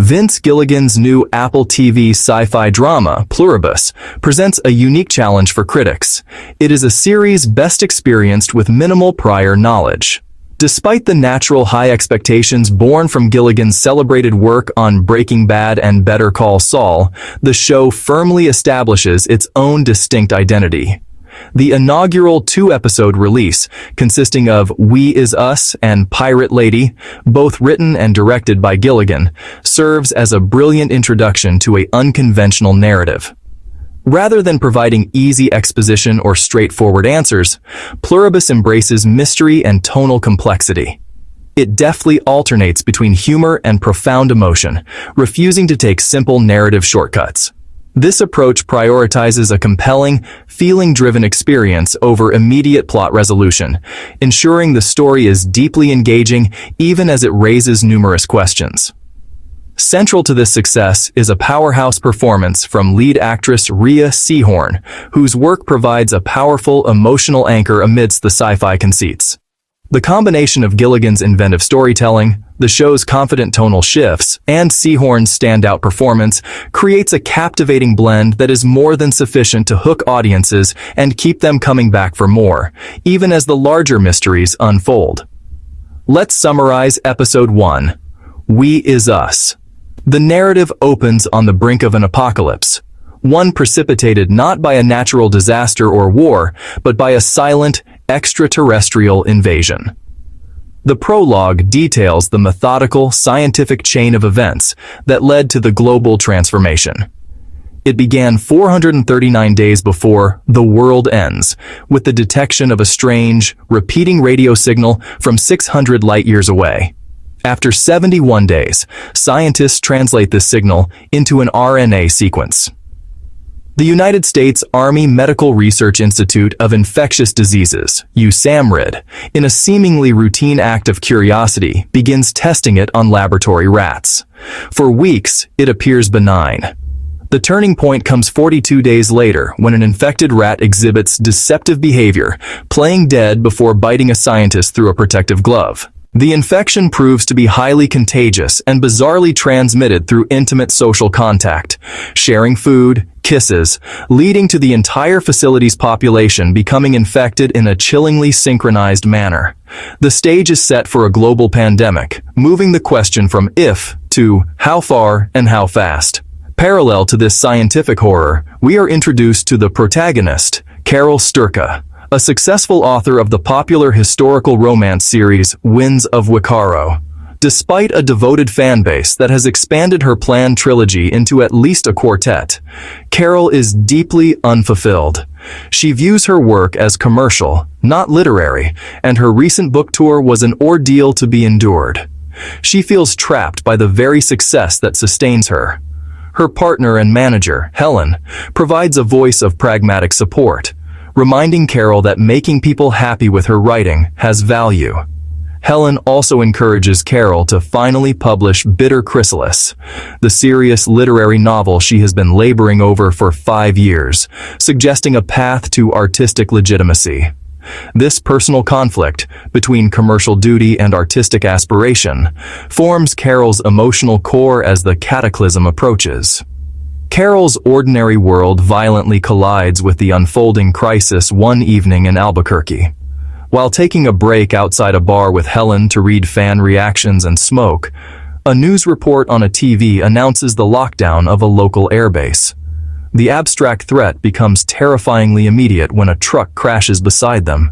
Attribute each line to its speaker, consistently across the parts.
Speaker 1: Vince Gilligan's new Apple TV sci-fi drama, Pluribus, presents a unique challenge for critics. It is a series best experienced with minimal prior knowledge. Despite the natural high expectations born from Gilligan's celebrated work on Breaking Bad and Better Call Saul, the show firmly establishes its own distinct identity. The inaugural 2-episode release, consisting of We Is Us and Pirate Lady, both written and directed by Gilligan, serves as a brilliant introduction to an unconventional narrative. Rather than providing easy exposition or straightforward answers, Pluribus embraces mystery and tonal complexity. It deftly alternates between humor and profound emotion, refusing to take simple narrative shortcuts. This approach prioritizes a compelling, feeling-driven experience over immediate plot resolution, ensuring the story is deeply engaging even as it raises numerous questions. Central to this success is a powerhouse performance from lead actress Rhea Seehorn, whose work provides a powerful emotional anchor amidst the sci-fi conceits. The combination of Gilligan's inventive storytelling, the show's confident tonal shifts, and Seehorn's standout performance creates a captivating blend that is more than sufficient to hook audiences and keep them coming back for more, even as the larger mysteries unfold. Let's summarize Episode 1. We Is Us. The narrative opens on the brink of an apocalypse, one precipitated not by a natural disaster or war, but by a silent, extraterrestrial invasion. The prologue details the methodical, scientific chain of events that led to the global transformation. It began 439 days before the world ends, with the detection of a strange, repeating radio signal from 600 light-years away. After 71 days, scientists translate this signal into an RNA sequence. The United States Army Medical Research Institute of Infectious Diseases, USAMRIID, in a seemingly routine act of curiosity, begins testing it on laboratory rats. For weeks, it appears benign. The turning point comes 42 days later when an infected rat exhibits deceptive behavior, playing dead before biting a scientist through a protective glove. The infection proves to be highly contagious and bizarrely transmitted through intimate social contact, sharing food, kisses, leading to the entire facility's population becoming infected in a chillingly synchronized manner. The stage is set for a global pandemic, moving the question from if to how far and how fast. Parallel to this scientific horror, we are introduced to the protagonist, Carol Sturka, a successful author of the popular historical romance series Winds of Wicaro. Despite a devoted fanbase that has expanded her planned trilogy into at least a quartet, Carol is deeply unfulfilled. She views her work as commercial, not literary, and her recent book tour was an ordeal to be endured. She feels trapped by the very success that sustains her. Her partner and manager, Helen, provides a voice of pragmatic support, reminding Carol that making people happy with her writing has value. Helen also encourages Carol to finally publish Bitter Chrysalis, the serious literary novel she has been laboring over for 5 years, suggesting a path to artistic legitimacy. This personal conflict between commercial duty and artistic aspiration forms Carol's emotional core as the cataclysm approaches. Carol's ordinary world violently collides with the unfolding crisis one evening in Albuquerque. While taking a break outside a bar with Helen to read fan reactions and smoke, a news report on a TV announces the lockdown of a local airbase. The abstract threat becomes terrifyingly immediate when a truck crashes beside them.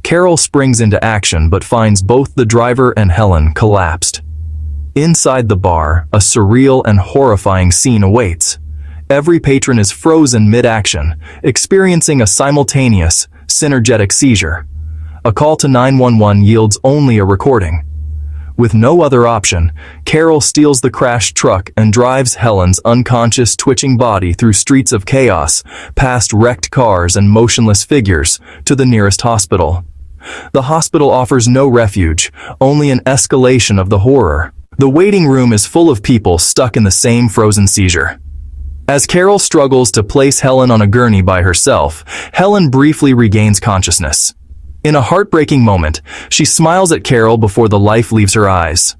Speaker 1: Carol springs into action but finds both the driver and Helen collapsed. Inside the bar, a surreal and horrifying scene awaits. Every patron is frozen mid-action, experiencing a simultaneous, synergetic seizure. A call to 911 yields only a recording. With no other option, Carol steals the crashed truck and drives Helen's unconscious, twitching body through streets of chaos, past wrecked cars and motionless figures, to the nearest hospital. The hospital offers no refuge, only an escalation of the horror. The waiting room is full of people stuck in the same frozen seizure. As Carol struggles to place Helen on a gurney by herself, Helen briefly regains consciousness. In a heartbreaking moment, she smiles at Carol before the life leaves her eyes.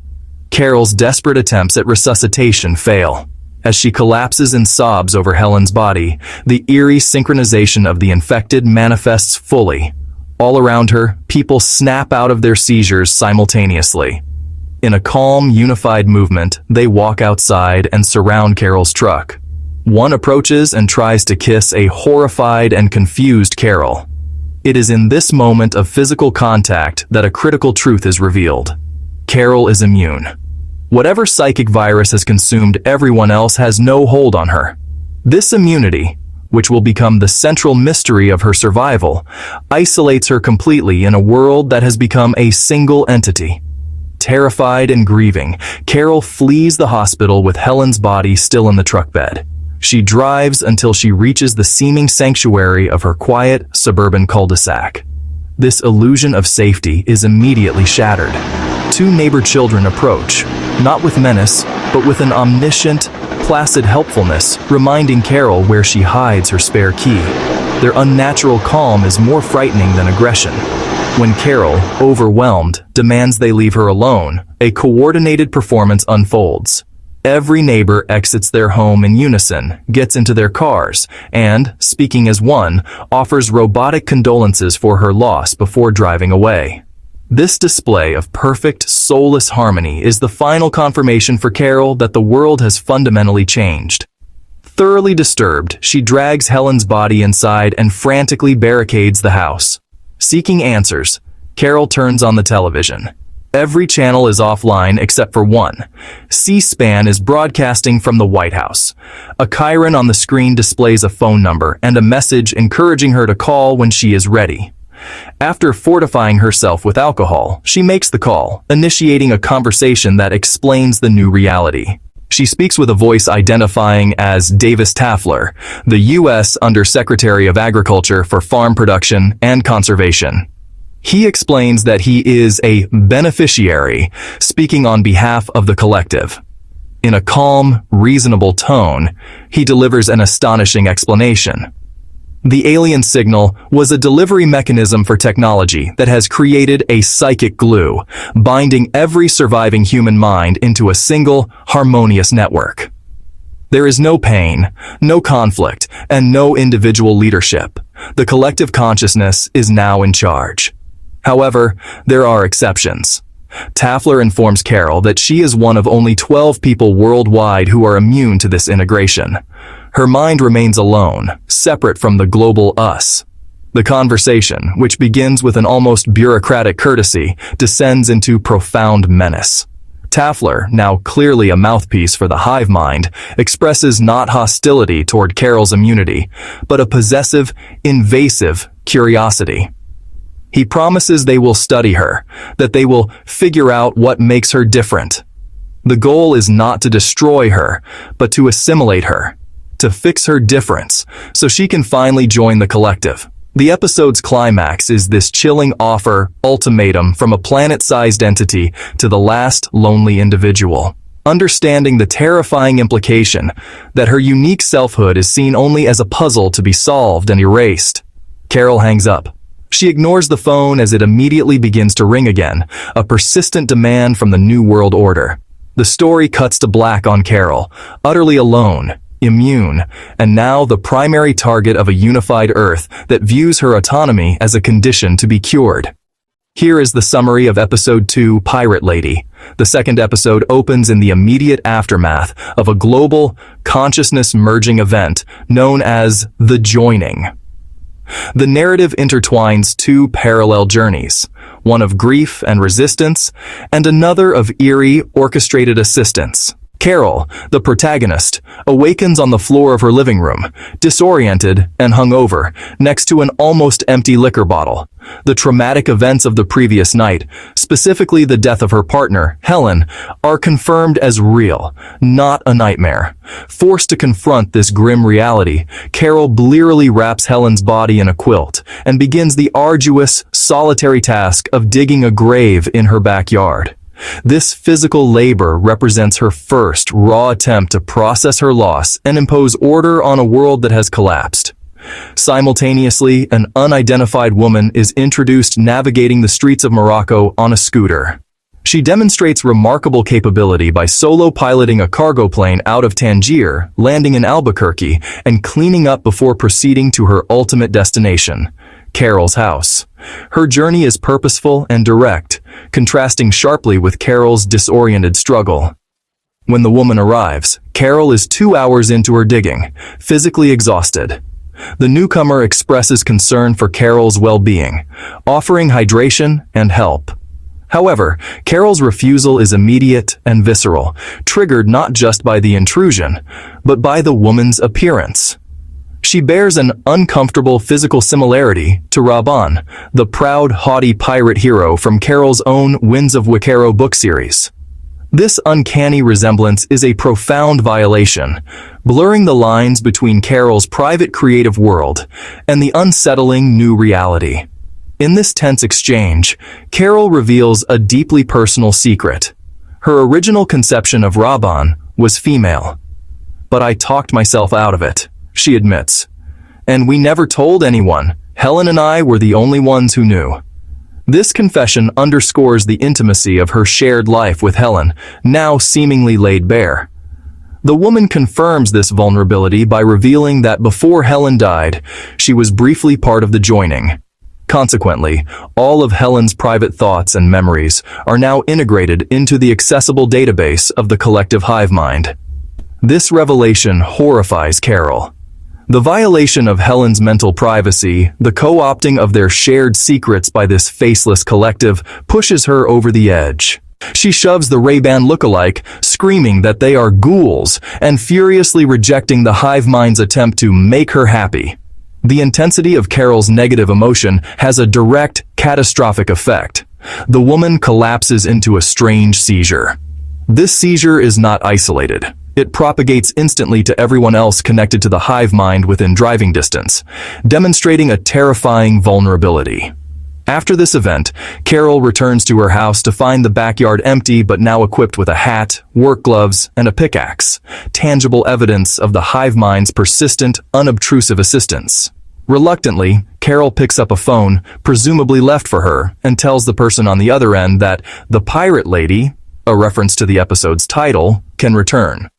Speaker 1: Carol's desperate attempts at resuscitation fail. As she collapses and sobs over Helen's body, the eerie synchronization of the infected manifests fully. All around her, people snap out of their seizures simultaneously. In a calm, unified movement, they walk outside and surround Carol's truck. One approaches and tries to kiss a horrified and confused Carol. It is in this moment of physical contact that a critical truth is revealed. Carol is immune. Whatever psychic virus has consumed everyone else has no hold on her. This immunity, which will become the central mystery of her survival, isolates her completely in a world that has become a single entity. Terrified and grieving, Carol flees the hospital with Helen's body still in the truck bed. She drives until she reaches the seeming sanctuary of her quiet, suburban cul-de-sac. This illusion of safety is immediately shattered. Two neighbor children approach, not with menace, but with an omniscient, placid helpfulness, reminding Carol where she hides her spare key. Their unnatural calm is more frightening than aggression. When Carol, overwhelmed, demands they leave her alone, a coordinated performance unfolds. Every neighbor exits their home in unison, gets into their cars, and, speaking as one, offers robotic condolences for her loss before driving away. This display of perfect, soulless harmony is the final confirmation for Carol that the world has fundamentally changed. Thoroughly disturbed, she drags Helen's body inside and frantically barricades the house. Seeking answers, Carol turns on the television. Every channel is offline except for one. C-SPAN is broadcasting from the White House. A chyron on the screen displays a phone number and a message encouraging her to call when she is ready. After fortifying herself with alcohol, she makes the call, initiating a conversation that explains the new reality. She speaks with a voice identifying as Davis Taffler, the U.S. Undersecretary of Agriculture for Farm Production and Conservation. He explains that he is a beneficiary, speaking on behalf of the collective. In a calm, reasonable tone, he delivers an astonishing explanation. The alien signal was a delivery mechanism for technology that has created a psychic glue, binding every surviving human mind into a single, harmonious network. There is no pain, no conflict, and no individual leadership. The collective consciousness is now in charge. However, there are exceptions. Taffler informs Carol that she is one of only 12 people worldwide who are immune to this integration. Her mind remains alone, separate from the global us. The conversation, which begins with an almost bureaucratic courtesy, descends into profound menace. Taffler, now clearly a mouthpiece for the hivemind, expresses not hostility toward Carol's immunity, but a possessive, invasive curiosity. He promises they will study her, that they will figure out what makes her different. The goal is not to destroy her, but to assimilate her, to fix her difference, so she can finally join the collective. The episode's climax is this chilling ultimatum from a planet-sized entity to the last lonely individual, understanding the terrifying implication that her unique selfhood is seen only as a puzzle to be solved and erased. Carol hangs up. She ignores the phone as it immediately begins to ring again, a persistent demand from the New World Order. The story cuts to black on Carol, utterly alone, immune, and now the primary target of a unified Earth that views her autonomy as a condition to be cured. Here is the summary of Episode 2, Pirate Lady. The second episode opens in the immediate aftermath of a global, consciousness-merging event known as the Joining. The narrative intertwines two parallel journeys, one of grief and resistance, and another of eerie, orchestrated assistance. Carol, the protagonist, awakens on the floor of her living room, disoriented and hungover, next to an almost empty liquor bottle. The traumatic events of the previous night, specifically the death of her partner, Helen, are confirmed as real, not a nightmare. Forced to confront this grim reality, Carol blearily wraps Helen's body in a quilt and begins the arduous, solitary task of digging a grave in her backyard. This physical labor represents her first raw attempt to process her loss and impose order on a world that has collapsed. Simultaneously, an unidentified woman is introduced navigating the streets of Morocco on a scooter. She demonstrates remarkable capability by solo piloting a cargo plane out of Tangier, landing in Albuquerque, and cleaning up before proceeding to her ultimate destination, Carol's house. Her journey is purposeful and direct, contrasting sharply with Carol's disoriented struggle. When the woman arrives, Carol is 2 hours into her digging, physically exhausted. The newcomer expresses concern for Carol's well-being, offering hydration and help. However, Carol's refusal is immediate and visceral, triggered not just by the intrusion, but by the woman's appearance. She bears an uncomfortable physical similarity to Raban, the proud, haughty pirate hero from Carol's own Winds of Wicaro book series. This uncanny resemblance is a profound violation, blurring the lines between Carol's private creative world and the unsettling new reality. In this tense exchange, Carol reveals a deeply personal secret. Her original conception of Raban was female. "But I talked myself out of it," she admits. "And we never told anyone. Helen and I were the only ones who knew." This confession underscores the intimacy of her shared life with Helen, now seemingly laid bare. The woman confirms this vulnerability by revealing that before Helen died, she was briefly part of the joining. Consequently, all of Helen's private thoughts and memories are now integrated into the accessible database of the collective hivemind. This revelation horrifies Carol. The violation of Helen's mental privacy, the co-opting of their shared secrets by this faceless collective, pushes her over the edge. She shoves the Ray-Ban lookalike, screaming that they are ghouls, and furiously rejecting the hivemind's attempt to make her happy. The intensity of Carol's negative emotion has a direct, catastrophic effect. The woman collapses into a strange seizure. This seizure is not isolated. It propagates instantly to everyone else connected to the hivemind within driving distance, demonstrating a terrifying vulnerability. After this event, Carol returns to her house to find the backyard empty but now equipped with a hat, work gloves, and a pickaxe, tangible evidence of the hivemind's persistent, unobtrusive assistance. Reluctantly, Carol picks up a phone, presumably left for her, and tells the person on the other end that the pirate lady, a reference to the episode's title, can return.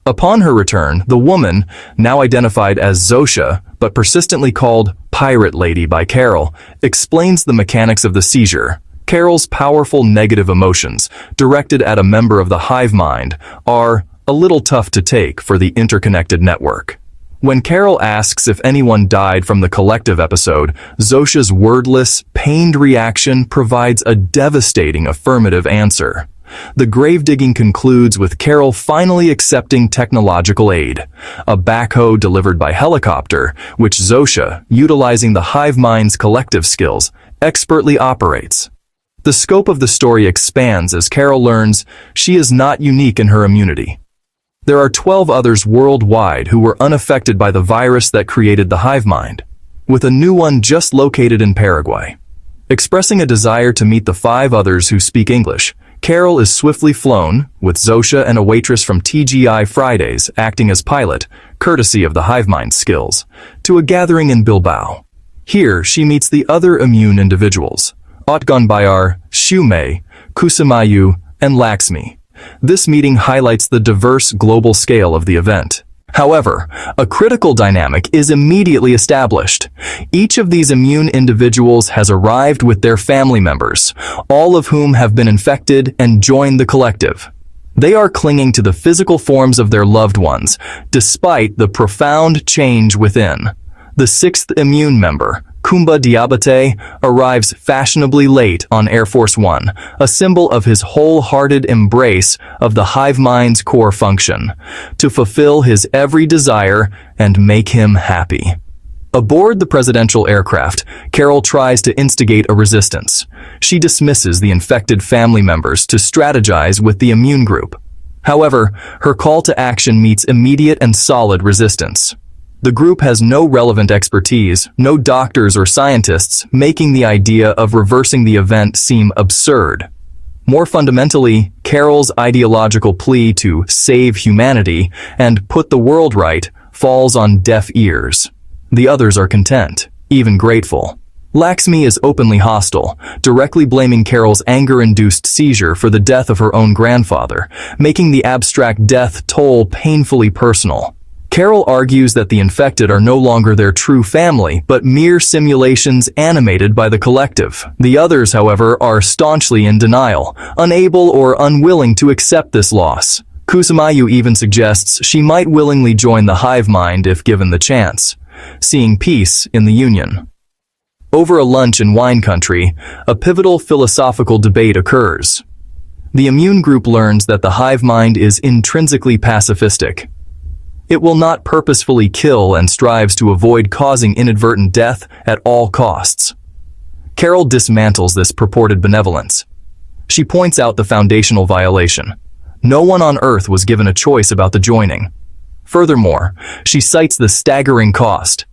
Speaker 1: Upon her return, the woman, now identified as Zosha, but persistently called Pirate Lady by Carol, explains the mechanics of the seizure. Carol's powerful negative emotions, directed at a member of the hivemind, are a little tough to take for the interconnected network. When Carol asks if anyone died from the collective episode, Zosha's wordless, pained reaction provides a devastating affirmative answer. The grave-digging concludes with Carol finally accepting technological aid, a backhoe delivered by helicopter, which Zosha, utilizing the hivemind's collective skills, expertly operates. The scope of the story expands as Carol learns she is not unique in her immunity. There are 12 others worldwide who were unaffected by the virus that created the hivemind, with a new one just located in Paraguay. Expressing a desire to meet the 5 others who speak English, Carol is swiftly flown, with Zosha and a waitress from TGI Fridays acting as pilot, courtesy of the hivemind skills, to a gathering in Bilbao. Here, she meets the other immune individuals, Otgonbayar, Shumei, Kusamayu, and Laxmi. This meeting highlights the diverse global scale of the event. However, a critical dynamic is immediately established. Each of these immune individuals has arrived with their family members, all of whom have been infected and joined the collective. They are clinging to the physical forms of their loved ones, despite the profound change within. The 6th immune member, Kumba Diabate, arrives fashionably late on Air Force One, a symbol of his wholehearted embrace of the hivemind's core function, to fulfill his every desire and make him happy. Aboard the presidential aircraft, Carol tries to instigate a resistance. She dismisses the infected family members to strategize with the immune group. However, her call to action meets immediate and solid resistance. The group has no relevant expertise, no doctors or scientists, making the idea of reversing the event seem absurd. More fundamentally, Carol's ideological plea to save humanity and put the world right falls on deaf ears. The others are content, even grateful. Laxmi is openly hostile, directly blaming Carol's anger-induced seizure for the death of her own grandfather, making the abstract death toll painfully personal. Carol argues that the infected are no longer their true family, but mere simulations animated by the collective. The others, however, are staunchly in denial, unable or unwilling to accept this loss. Kusamayu even suggests she might willingly join the hive mind if given the chance, seeing peace in the union. Over a lunch in wine country, a pivotal philosophical debate occurs. The immune group learns that the hive mind is intrinsically pacifistic. It will not purposefully kill and strives to avoid causing inadvertent death at all costs. Carol dismantles this purported benevolence. She points out the foundational violation. No one on Earth was given a choice about the joining. Furthermore, she cites the staggering cost.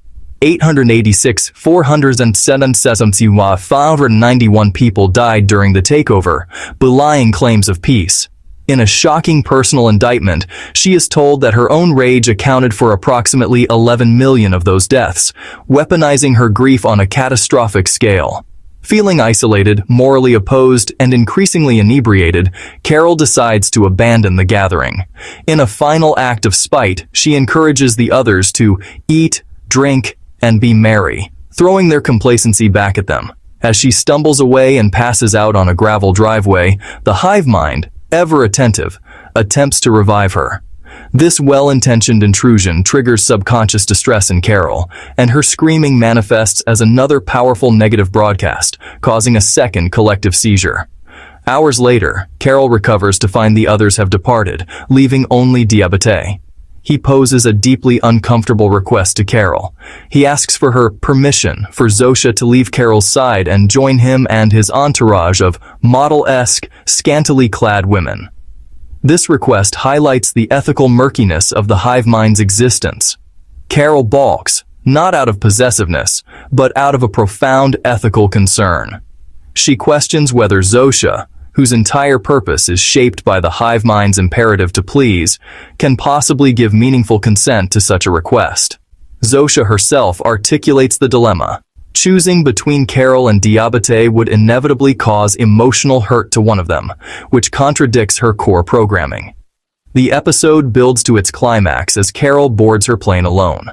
Speaker 1: 886, 591 people died during the takeover, belying claims of peace. In a shocking personal indictment, she is told that her own rage accounted for approximately 11 million of those deaths, weaponizing her grief on a catastrophic scale. Feeling isolated, morally opposed, and increasingly inebriated, Carol decides to abandon the gathering. In a final act of spite, she encourages the others to eat, drink, and be merry, throwing their complacency back at them. As she stumbles away and passes out on a gravel driveway, the hive mind, ever attentive, attempts to revive her. This well-intentioned intrusion triggers subconscious distress in Carol, and her screaming manifests as another powerful negative broadcast, causing a second collective seizure. Hours later, Carol recovers to find the others have departed, leaving only Diabate. He poses a deeply uncomfortable request to Carol. He asks for her permission for Zosha to leave Carol's side and join him and his entourage of model-esque, scantily clad women. This request highlights the ethical murkiness of the hive mind's existence. Carol balks, not out of possessiveness, but out of a profound ethical concern. She questions whether Zosha, whose entire purpose is shaped by the hive mind's imperative to please, can possibly give meaningful consent to such a request. Zosha herself articulates the dilemma. Choosing between Carol and Diabate would inevitably cause emotional hurt to one of them, which contradicts her core programming. The episode builds to its climax as Carol boards her plane alone.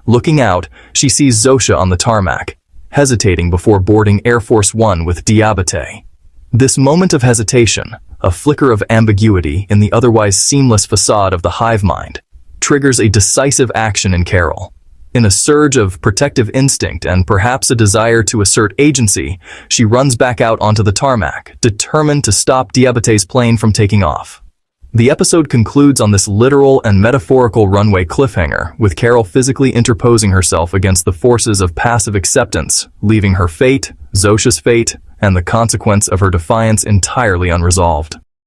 Speaker 1: Looking out, she sees Zosha on the tarmac, hesitating before boarding Air Force One with Diabate. This moment of hesitation, a flicker of ambiguity in the otherwise seamless facade of the hive mind, triggers a decisive action in Carol. In a surge of protective instinct and perhaps a desire to assert agency, she runs back out onto the tarmac, determined to stop Diabate's plane from taking off. The episode concludes on this literal and metaphorical runway cliffhanger, with Carol physically interposing herself against the forces of passive acceptance, leaving her fate, Zosha's fate, and the consequence of her defiance entirely unresolved.